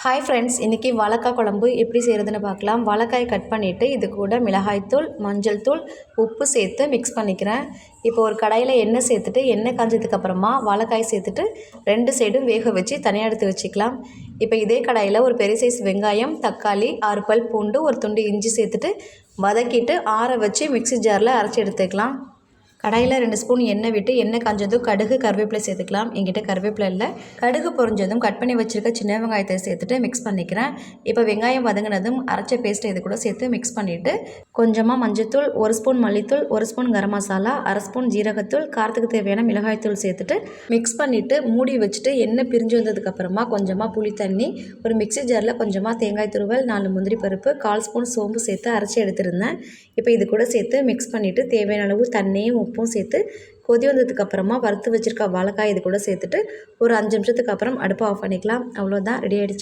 Hi friends, இன்றைக்கி வாழைக்காய் குழம்பு எப்படி செய்கிறதுன்னு பார்க்கலாம். வாழைக்காயை கட் பண்ணிவிட்டு இது கூட மிளகாய்த்தூள், மஞ்சள் தூள், உப்பு சேர்த்து மிக்ஸ் பண்ணிக்கிறேன். இப்போ ஒரு கடாயில் எண்ணெய் சேர்த்துட்டு எண்ணெய் காஞ்சதுக்கப்புறமா வாழைக்காய் சேர்த்துட்டு 2 சைடும் வேக வச்சு தனியாக எடுத்து வச்சுக்கலாம். இப்போ இதே கடாயில் ஒரு பெரிய சைஸ் வெங்காயம், தக்காளி, 6 பல் பூண்டு, ஒரு துண்டு இஞ்சி சேர்த்துட்டு வதக்கிட்டு ஆற வச்சு மிக்ஸி ஜாரில் அரைச்சி எடுத்துக்கலாம். கடாயில் 2 ஸ்பூன் எண்ணெய் விட்டு எண்ணெய் காஞ்சதும் கடுகு, கருவேப்பிலை சேர்த்துக்கலாம். என்கிட்ட கருவேப்பிலை இல்லை. கடுகு பொரிஞ்சதும் கட் பண்ணி வச்சுருக்க சின்ன வெங்காயத்தை சேர்த்துட்டு மிக்ஸ் பண்ணிக்கிறேன். இப்போ வெங்காயம் வதங்கினதும் அரைச்ச பேஸ்ட்டை இது கூட சேர்த்து மிக்ஸ் பண்ணிவிட்டு கொஞ்சமாக மஞ்சள்தூள், 1 ஸ்பூன் மல்லித்தூள், 1 ஸ்பூன் கரம் மசாலா, 1/2 ஸ்பூன் ஜீரகத்தூள், காரத்துக்கு தேவையான மிளகாய்த்தூள் சேர்த்துட்டு மிக்ஸ் பண்ணிவிட்டு மூடி வச்சுட்டு எண்ணெய் பிரிஞ்சு வந்ததுக்கப்புறமா கொஞ்சமாக புளி தண்ணி, ஒரு மிக்ஸி ஜாரில் கொஞ்சமாக தேங்காய் துருவல், 4 முந்திரி பருப்பு, 1/4 ஸ்பூன் சோம்பு சேர்த்து அரைச்சி எடுத்துருந்தேன். இப்போ இது கூட சேர்த்து மிக்ஸ் பண்ணிவிட்டு தேவையான அளவு தண்ணியும் உப்பும் சேர்த்து கொதி வந்ததுக்கப்புறமா வறுத்து வச்சுருக்க வாழைக்காய் இது கூட சேர்த்துட்டு ஒரு 5 நிமிஷத்துக்கு அப்புறம் அடுப்பை ஆஃப் பண்ணிக்கலாம். அவ்வளோதான், ரெடி ஆகிடுச்சு.